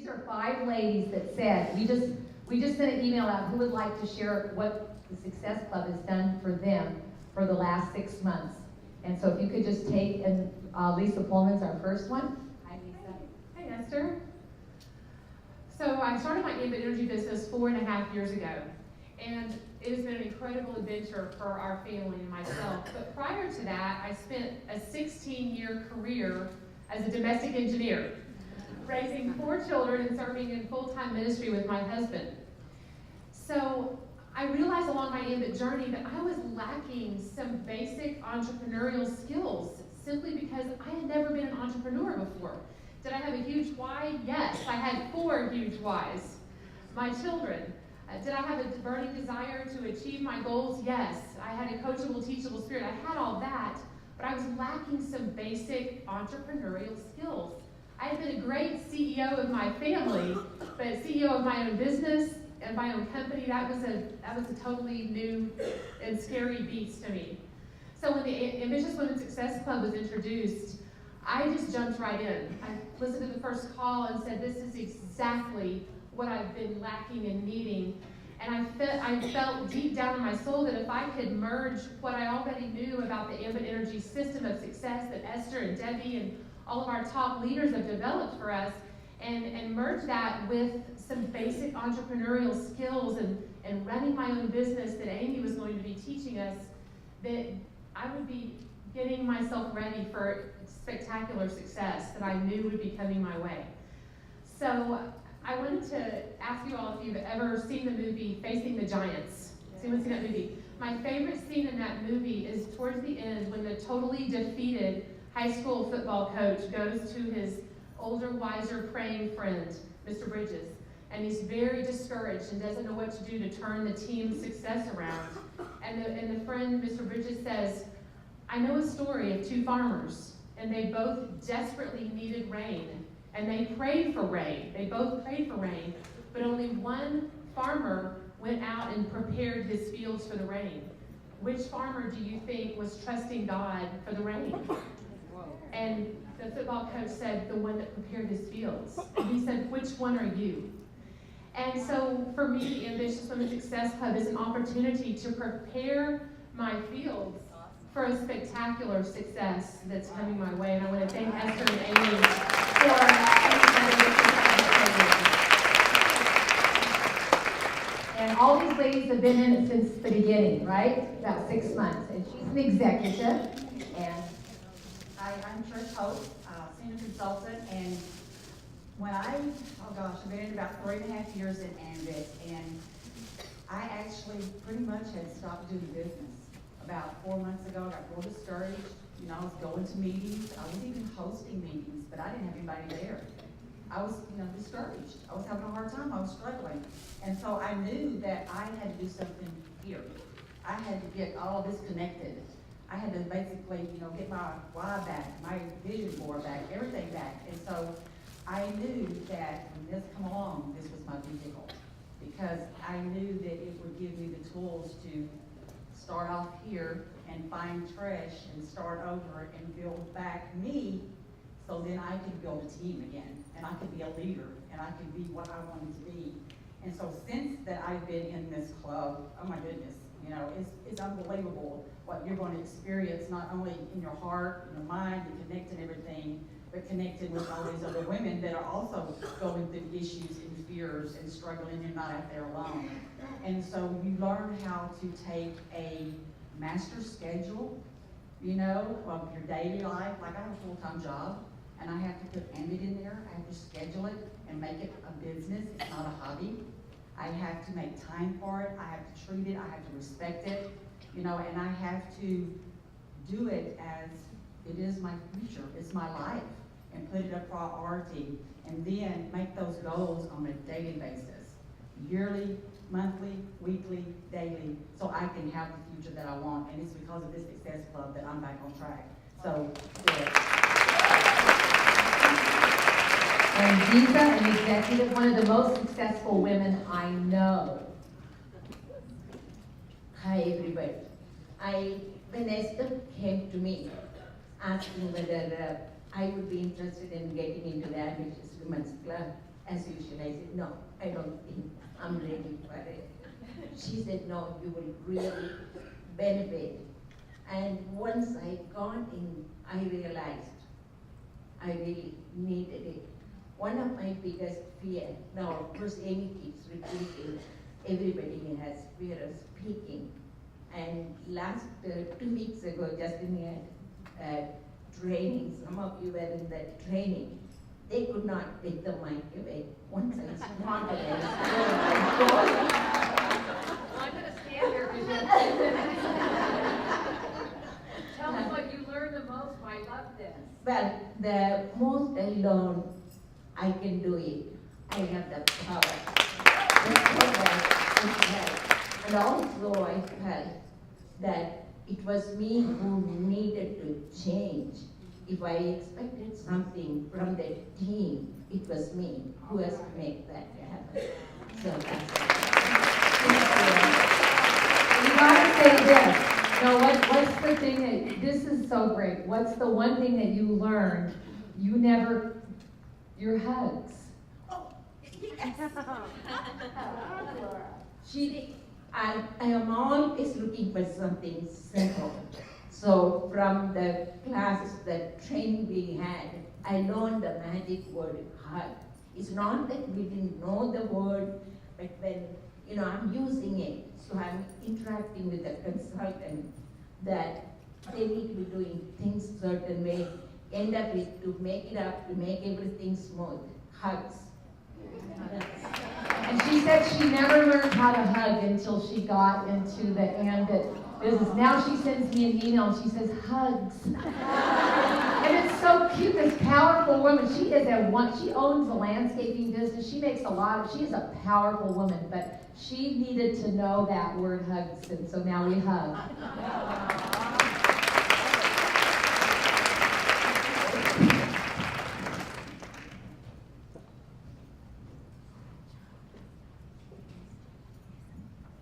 these are 5 ladies that said, we just sent an email out who would like to share what the Success Club has done for them for the last 6 months. And so if you could just take, and Lisa Pulliam's our first one. Hi, Lisa. Hey, Esther. So I started my ambient energy business 4.5 years ago, and it has been an incredible adventure for our family and myself. But prior to that, I spent a 16-year career as a domestic engineer, raising 4 children and serving in full-time ministry with my husband. So I realized along my ambient journey that I was lacking some basic entrepreneurial skills simply because I had never been an entrepreneur before. Did I have a huge why? Yes, I had 4 huge whys. My children. Did I have a burning desire to achieve my goals? Yes. I had a coachable, teachable spirit. I had all that, but I was lacking some basic entrepreneurial skills. I had been a great CEO of my family, but CEO of my own business and my own company, that was a totally new and scary beast to me. So when the Ambitious Women Success Club was introduced, I just jumped right in. I listened to the first call and said, this is exactly what I've been lacking and needing. And I felt deep down in my soul that if I could merge what I already knew about the ambient energy system of success that Esther and Debbie and all of our top leaders have developed for us, and merge that with some basic entrepreneurial skills and running my own business that Amy was going to be teaching us, that I would be getting myself ready for spectacular success that I knew would be coming my way. So I wanted to ask you all if you've ever seen the movie Facing the Giants. Has anyone seen that movie? My favorite scene in that movie is towards the end when the totally defeated high school football coach goes to his older, wiser, praying friend, Mr. Bridges, and he's very discouraged and doesn't know what to do to turn the team's success around. And the friend, Mr. Bridges, says, I know a story of 2 farmers, and they both desperately needed rain, and they prayed for rain. They both prayed for rain, but only one farmer went out and prepared his fields for the rain. Which farmer do you think was trusting God for the rain? And the football coach said, the one that prepared his fields. And he said, which one are you? And so for me, the Ambitious Women Success Club is an opportunity to prepare my fields for a spectacular success that's coming my way. And I want to thank Esther and Amy for and all these ladies have been in it since the beginning, right? About 6 months. And she's an executive. And Hi, I'm Tricia Holt, senior consultant, and when I've been in about 3.5 years in Ambit, and I actually pretty much had stopped doing business. About 4 months ago, I got real discouraged. You know, I was going to meetings, I was even hosting meetings, but I didn't have anybody there. I was, discouraged. I was having a hard time, I was struggling. And so I knew that I had to do something here. I had to get all of this connected. I had to basically, get my why back, my vision board back, everything back. And so I knew that when this come along, this was my vehicle, because I knew that it would give me the tools to start off here and find Trish and start over and build back me, so then I could build a team again, and I could be a leader, and I could be what I wanted to be. And so since that I've been in this club, oh my goodness, it's unbelievable what you're going to experience, not only in your heart, in your mind, and connecting everything, but connected with all these other women that are also going through issues and fears and struggling. You're not out there alone. And so you learn how to take a master schedule, of your daily life. Like I have a full-time job, and I have to put Ambit in there. I have to schedule it and make it a business. It's not a hobby. I have to make time for it. I have to treat it. I have to respect it, and I have to do it as it is my future. It's my life, and put it a priority, and then make those goals on a daily basis, yearly, monthly, weekly, daily, so I can have the future that I want. And it's because of this Success Club that I'm back on track. So, And Lisa, an executive, one of the most successful women I know. Hi everybody. When Esther came to me asking whether I would be interested in getting into the Ambitious Women's Club, as usual. I said, no, I don't think I'm ready for it. She said, no, you will really benefit. And once I got in, I realized I really needed it. One of my biggest fear, now of course Amy keeps repeating, everybody has fear of speaking. And last 2 weeks ago, just in the training, some of you were in that training, they could not take the mic away. Once I started, I'm gonna stand here because tell me what you learned the most. I love this. well, the most I learned, I can do it. I have the power. The power is there. And also I felt that it was me who needed to change. If I expected something from the team, it was me who has to make that happen. So that's it. You gotta say this. No, what's the thing that, this is so great. What's the one thing that you learned, your hugs? I am always looking for something simple. So from the classes, the training we had, I learned the magic word hug. It's not that we didn't know the word, but when, I'm using it, so I'm interacting with the consultant that they need to be doing things certain way, end up with to make it up, to make everything smooth. Hugs. And she said she never learned how to hug until she got into the ambit business. Now she sends me an email and she says, hugs. And it's so cute, this powerful woman. She owns a landscaping business. She makes she's a powerful woman, but she needed to know that word hugs, and so now we hug.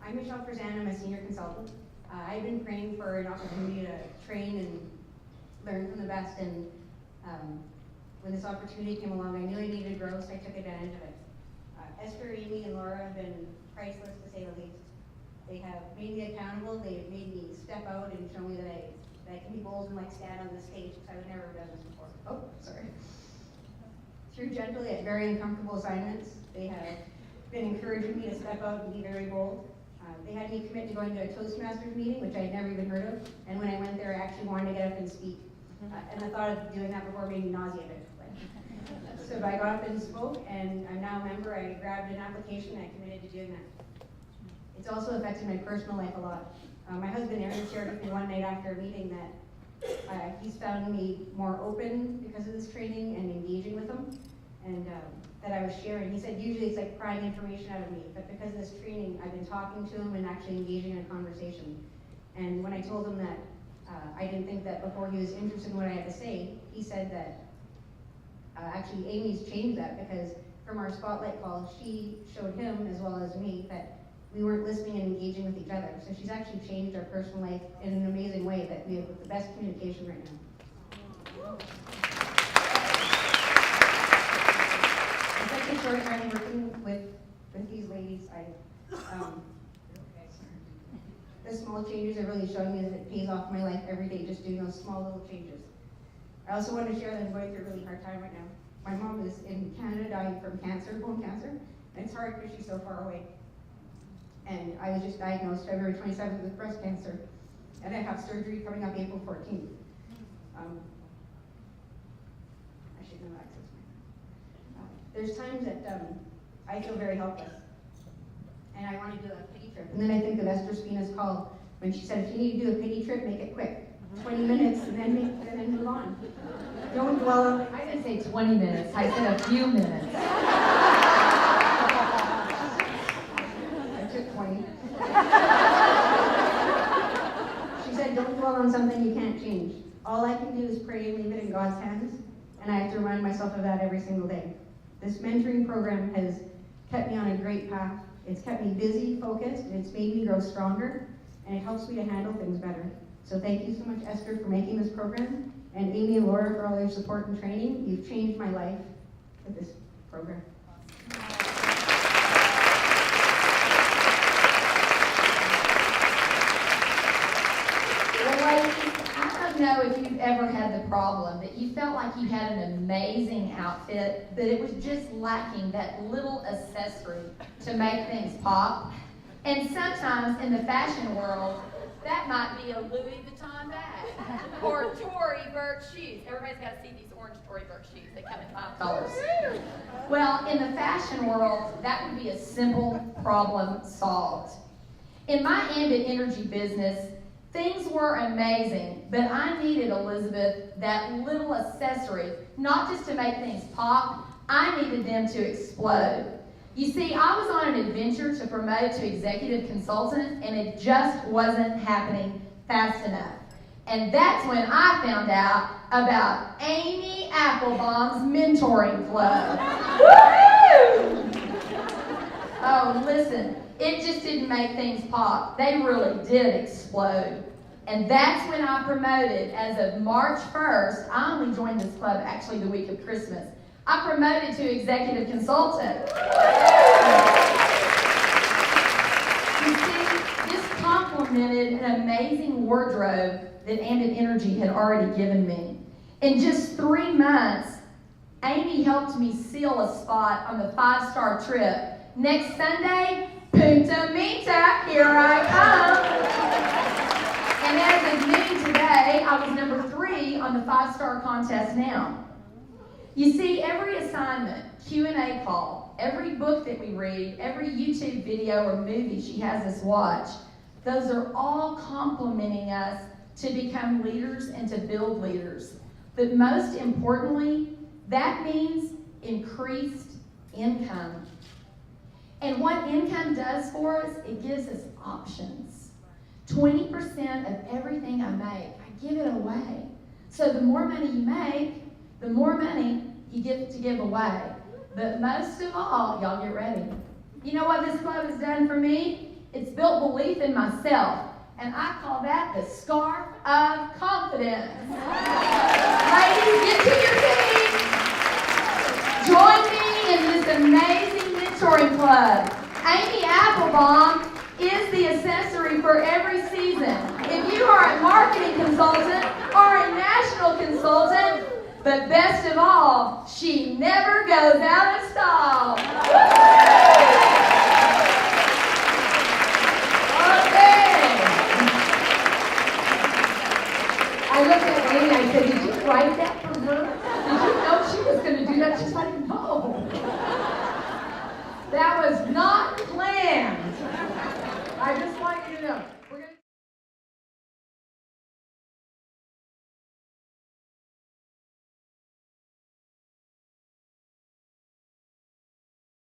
I'm Perzan, I'm a senior consultant. I've been praying for an opportunity to train and learn from the best, and when this opportunity came along, I knew I needed growth, so I took advantage of it. Esther, Amy, and Laura have been priceless, to say the least. They have made me accountable, they have made me step out and show me that I can be bold and stand on this stage, because I would never have done this before. Oh, sorry. Through gentle yet very uncomfortable assignments, they have been encouraging me to step out and be very bold. They had me commit to going to a Toastmasters meeting, which I had never even heard of, and when I went there, I actually wanted to get up and speak. And the thought of doing that before made me nauseated. So I got up and spoke, and I'm now a member. I grabbed an application, and I committed to doing that. It's also affected my personal life a lot. My husband Aaron shared with me one night after a meeting that he's found me more open because of this training and engaging with him, and that I was sharing. He said usually it's like prying information out of me, but because of this training, I've been talking to him and actually engaging in a conversation. And when I told him that I didn't think that before he was interested in what I had to say, he said that actually Amy's changed that, because from our spotlight call, she showed him as well as me that we weren't listening and engaging with each other. So she's actually changed our personal life in an amazing way that we have the best communication right now. It's such a short time working with these ladies. The small changes are really showing me that it pays off in my life every day, just doing those small little changes. I also want to share that I'm going through a really hard time right now. My mom is in Canada dying from cancer, bone cancer, and it's hard because she's so far away. And I was just diagnosed February 27th with breast cancer, and I have surgery coming up April 14th. I should know access my there's times that I feel very helpless, and I want to do a pity trip. And then I think of Esther Spina's call when she said, if you need to do a pity trip, make it quick. 20 minutes and then move on. Don't dwell on it. I didn't say 20 minutes, I said a few minutes. I took 20. She said, don't dwell on something you can't change. All I can do is pray and leave it in God's hands, and I have to remind myself of that every single day. This mentoring program has kept me on a great path. It's kept me busy, focused, and it's made me grow stronger, and it helps me to handle things better. So thank you so much, Esther, for making this program, and Amy and Laura for all your support and training. You've changed my life with this program. Well, ladies, I don't know if you've ever had the problem that you felt like you had an amazing outfit, but it was just lacking that little accessory to make things pop. And sometimes in the fashion world, that might be a Louis Vuitton bag or Tory Burch shoes. Everybody's got to see these orange Tory Burch shoes. They come in 5 colors. Well, in the fashion world, that would be a simple problem solved. In my ambient energy business, things were amazing, but I needed, Elizabeth, that little accessory, not just to make things pop, I needed them to explode. You see, I was on an adventure to promote to executive consultant, and it just wasn't happening fast enough. And that's when I found out about Amy Applebaum's mentoring club. Woo! Oh, listen, it just didn't make things pop. They really did explode. And that's when I promoted, as of March 1st, I only joined this club actually the week of Christmas. I promoted to executive consultant. You see, this complemented an amazing wardrobe that Ambient Energy had already given me. In just 3 months, Amy helped me seal a spot on the 5-star trip. Next Sunday, Punta Mita, here I come. And as of noon today, I was number 3 on the 5-star contest now. You see, every assignment, Q&A call, every book that we read, every YouTube video or movie she has us watch, those are all complementing us to become leaders and to build leaders. But most importantly, that means increased income. And what income does for us, it gives us options. 20% of everything I make, I give it away. So the more money you make, the more money you get to give away. But most of all, y'all get ready. You know what this club has done for me? It's built belief in myself. And I call that the scarf of confidence. Ladies, get to your feet. Join me in this amazing mentoring club. Amy Applebaum is the accessory for every season. If you are a marketing consultant or a national consultant, but best of all, she never goes out of style. Okay. I looked at Amy and I said, did you write that for her? Did you know she was going to do that? She's like, no. That was not planned. I just want you to know.